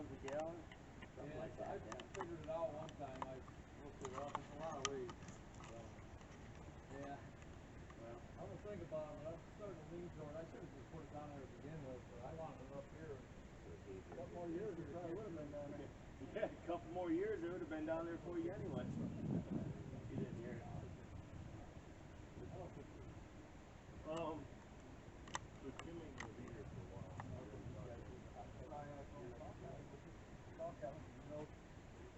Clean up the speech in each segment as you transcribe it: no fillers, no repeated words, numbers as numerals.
gallons a gallon? Something like that, I figured it out one time. I looked it up. It's a lot of weight. So, yeah. Well, I'm gonna think about it, but I'm starting to lean toward. I should have just put it down there to begin with, but I wanted it up here. A couple more years, it probably would have been down there. yeah, a couple more years, it would have been down there for you anyway. You didn't hear it. But Jimmy will be here for a while.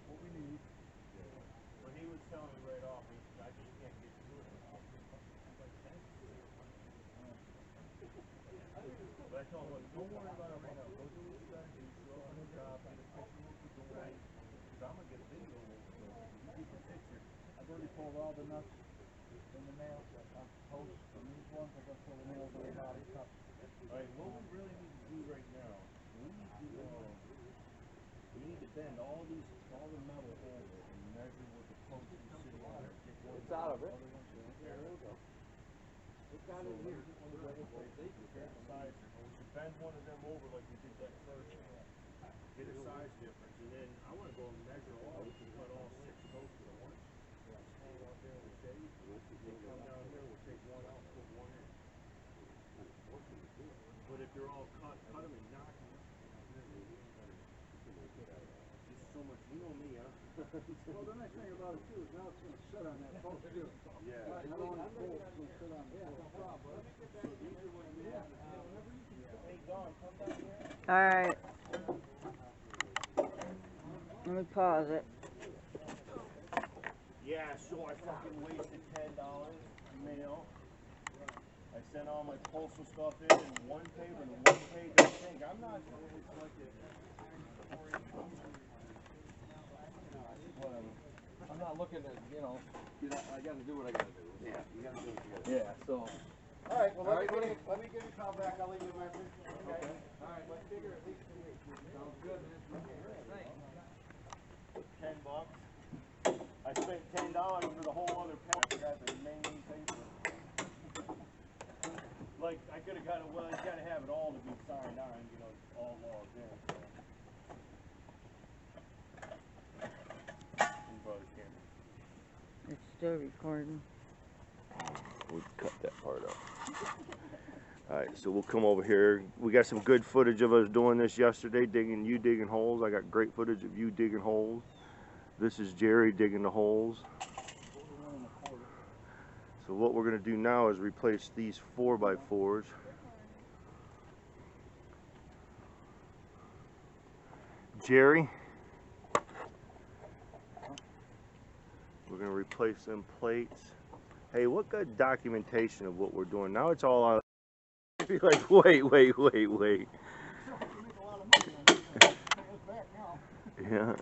What we need. But he was telling me right off, I just can't get to it. But I told him, don't worry about it right now. Go do what you gotta do. Show up on the job, get a picture of what we're doing. Because I'm gonna get a video of what we're doing. You keep a picture. I've already pulled all the nuts in the nails. I'm post from these ones. I got to pull the nails on the body cup. Alright, what we really need to do right now, we need to bend all the metal over and measure what the post is sitting on there. It's out of it. There we go. It's got it here. Size, we should bend one of them over like we did that first one. Get a size difference, and then I want to go and measure all. We can cut all 6 posts at once. Hang out there in the shade. Then come down here, we'll take one out, put one in. But if they're all cut them and knock them. Just so much, you know me, huh? Well, the nice thing about it too is now it's going to sit on that post too. Yeah. I don't want it to sit on the post. No problem. Hey, Don, come down here. All right. Let me pause it. Yeah, so I fucking wasted $10 mail. I sent all my postal stuff in one paper, the one page I think. I'm not Whatever. I'm not looking at, I got to do what I got to do. Yeah, you gotta do it together. Yeah, so. All right, well, let me give you a call back. I'll leave you a message. Okay. All right. Let's figure at least 2 weeks. Sounds good, man. Thanks. $10. I spent $10 for the whole other pack. I got the main paper. Like, I could have got it, well, you gotta have it all to be signed on, all logged in. It's still recording. We cut that part out. Alright, so we'll come over here. We got some good footage of us doing this yesterday, digging holes. I got great footage of you digging holes. This is Jerry digging the holes. So what we're going to do now is replace these 4x4s. Jerry, we're going to replace them plates. Hey, what good documentation of what we're doing. Now it's all on. Be like, wait. Yeah.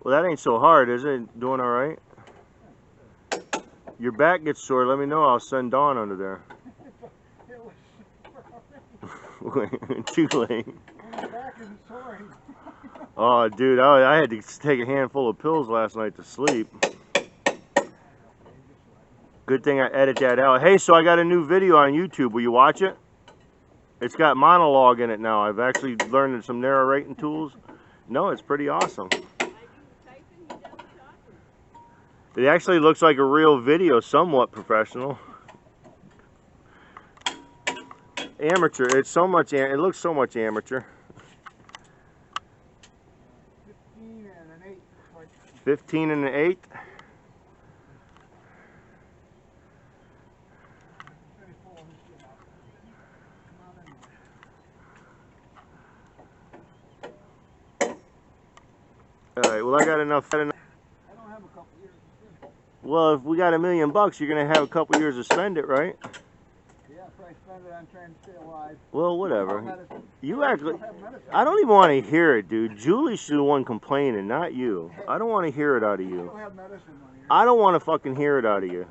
Well, that ain't so hard, is it? Doing all right? Your back gets sore, let me know. I'll send Dawn under there. Too late. Oh, dude, I had to take a handful of pills last night to sleep. Good thing I edit that out. Hey, so I got a new video on YouTube. Will you watch it? It's got monologue in it now. I've actually learned some narrating tools. No, it's pretty awesome. It actually looks like a real video, somewhat professional. Amateur. It's so much. It looks so much amateur. 15 and an 8. 15 and an 8. All right. Well, I got enough. I don't have a couple years to spend. Well, if we got $1 million, you're gonna have a couple years to spend it, right? Yeah, if I spend it on trying to stay alive. Well, whatever. Medicine. You act like. I don't even want to hear it, dude. Julie should be the one complaining, not you. I don't want to hear it out of I you. don't have medicine money. I don't want to fucking hear it out of you.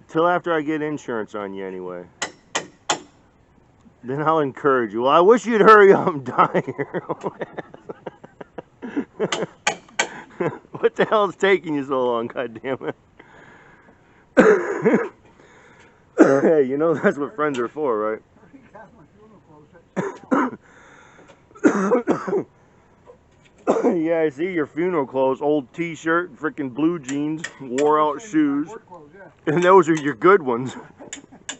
Till after I get insurance on you, anyway. Then I'll encourage you. Well, I wish you'd hurry up and die here. What the hell is taking you so long, goddammit? Hey, you know that's what friends are for, right? I got my funeral clothes Yeah, I see your funeral clothes, old t-shirt, freaking blue jeans, wore out shoes. Work clothes, yeah. And those are your good ones. That's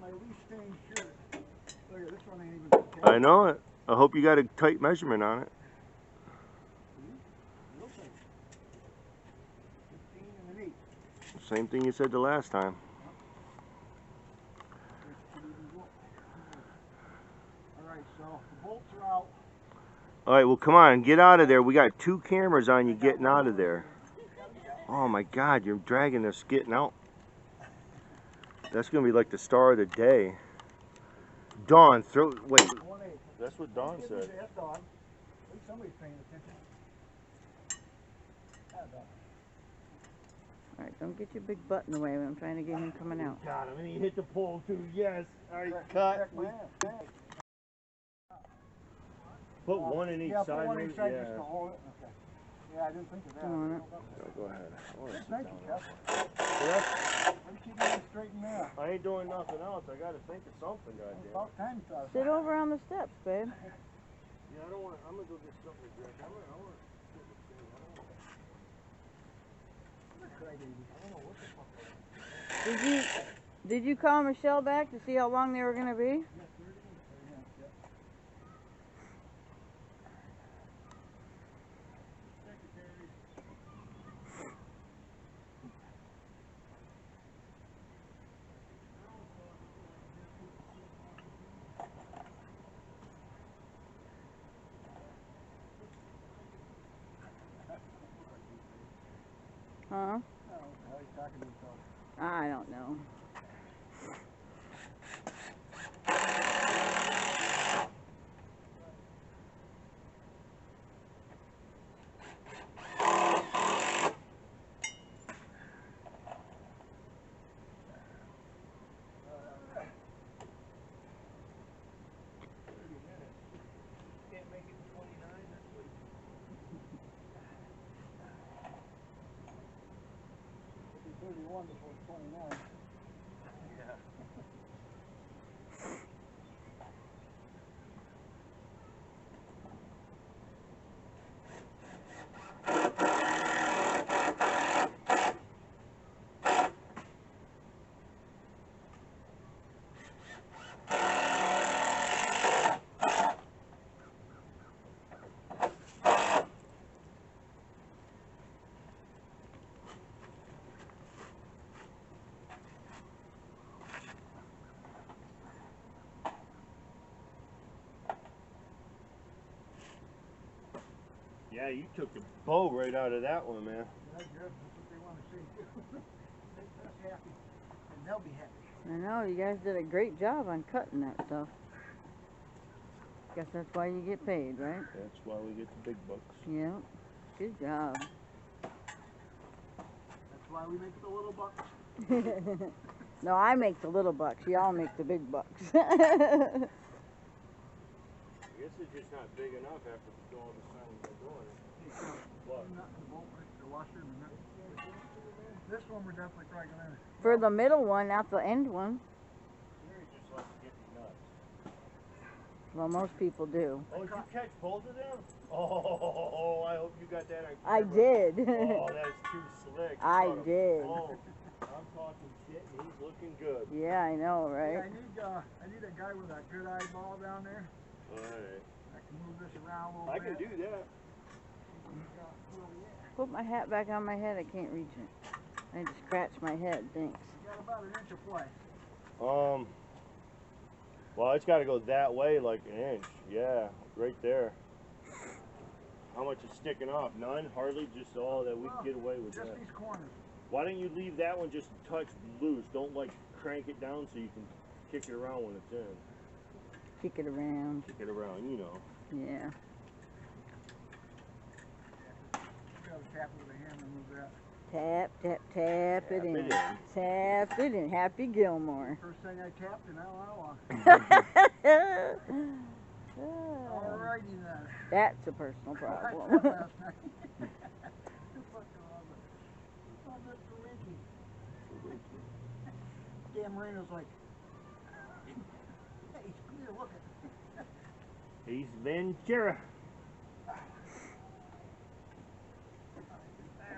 my least stained shirt. Look at this one ain't even been I know it. I hope you got a tight measurement on it. Real tight. 15 and an 8. Same thing you said the last time. Alright, so the bolts are out. Alright, well come on, get out of there. We got 2 cameras on you getting out of there. Oh my God, you're dragging us getting out. That's going to be like the star of the day. Dawn, wait. 1/8. That's what Dawn said. That's Dawn. At least somebody's paying attention. Alright, don't get your big butt in the way when I'm trying to get him coming out. Got him, and he hit the pole too. Yes. Alright, Check cut. my ass. Put one in each Yeah, side. put one each side Yeah. just to hold it. Okay. Yeah, I didn't think of that. Come on it. No, go ahead. I wanna sit Thank down. you, Jeff. Yeah, Why do you keep me straight and narrow? I ain't doing nothing else. I gotta think of something, It's goddamn. about time you thought of Sit over on the steps, babe. Yeah, I don't want. I'm gonna go get something to drink. I want to sit with Dave. I don't want to. Did you call Michelle back to see how long they were gonna be? Huh? I don't know. Can't make it 29 this week. It'll be 31 before it's 29. Yeah. Yeah, you took the bow right out of that one, man. That's good. That's what they want to see. Make us happy. And they'll be happy. I know, you guys did a great job on cutting that stuff. Guess that's why you get paid, right? That's why we get the big bucks. Yeah. Good job. That's why we make the little bucks. No, I make the little bucks. Y'all make the big bucks. I guess it's just not big enough after all the time we're doing it. What? Nothing, bolt, the washer, and the nut. This one we're definitely probably gonna. For the middle one, not the end one. Jerry just likes to get the nuts. Well, most people do. Oh, did you catch both of them? Oh, I hope you got that on I camera. did. Oh, that's too slick. You I caught 'em. did. Oh, I'm talking shit and he's looking good. Yeah, I know, Yeah, right? I need a guy with a good eyeball down there. Alright. I can move this around a little I bit. can do that. Put my hat back on my head. I can't reach it. I just scratch my head. Thanks. You got about an inch of play. Well, it's got to go that way like an inch. Yeah, right there. How much is sticking off? None? Hardly? Just all that we can get away with Just that. these corners. Why don't you leave that one just a touch loose? Don't like crank it down so you can kick it around when it's in. Kick it around. Kick it around, you know. Yeah. You gotta tap it with a hammer and move that. Tap, tap, tap it in. in. Tap it in. Happy Gilmore. First thing I tapped and how Ah, Alrighty then. that's a personal I problem. thought last night. Oh, Mr. Winky. Dan Marino's like, hey, come here, look at Ace Ventura. I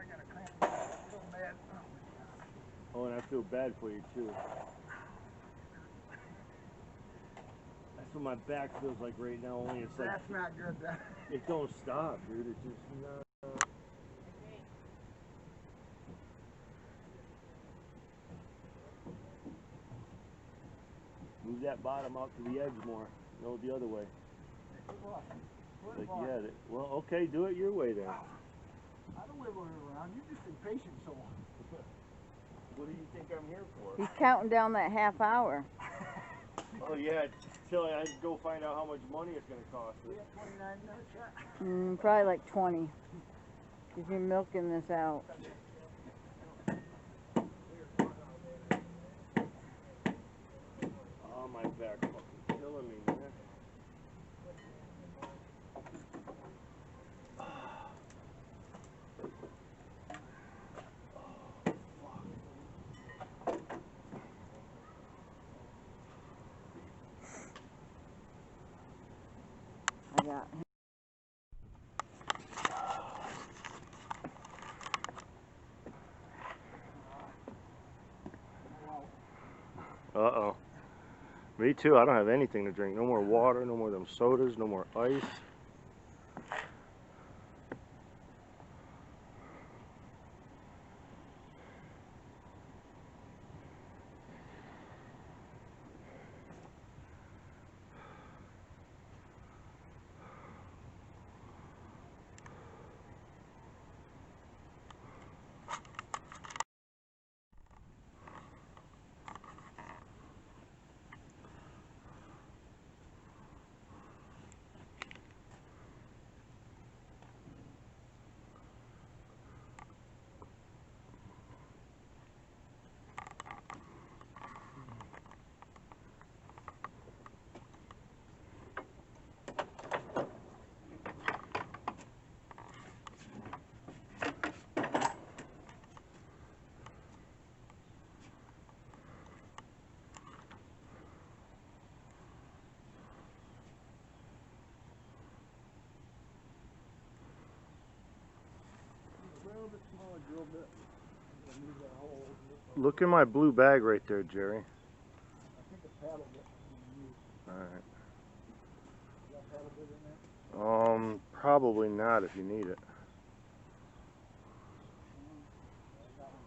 got a cramp. I feel bad. Oh, and I feel bad for you too. That's what my back feels like right now. Only it's like That's not good. it don't stop, dude. It's just not. Move that bottom out to the edge more. No, the other way. Like you had it. Well, okay, do it your way then. I don't wiggle her around. You're just impatient, so. What do you think I'm here for? He's counting down that half hour. Oh yeah, till I go find out how much money it's gonna cost We us. have 29 minutes yet. Probably like 20. Because you're milking this out. Oh, my back fucking killing me, man. I got him. Uh-oh. Me too. I don't have anything to drink. No more water, no more of them sodas, no more ice. A little bit smaller, drill bit. Leave that hole. Look in my blue bag right there, Jerry. I think a paddle bit can be used. Alright. Is that paddle bit in there? Probably not if you need it. I got one.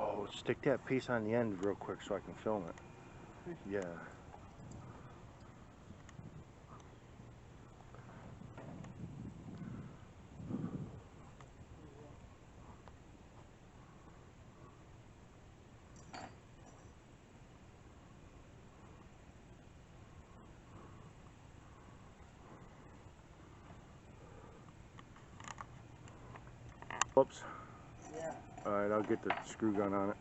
Oh, stick that piece on the end real quick so I can film it. Yeah. Whoops. Yeah. Alright, I'll get the screw gun on it.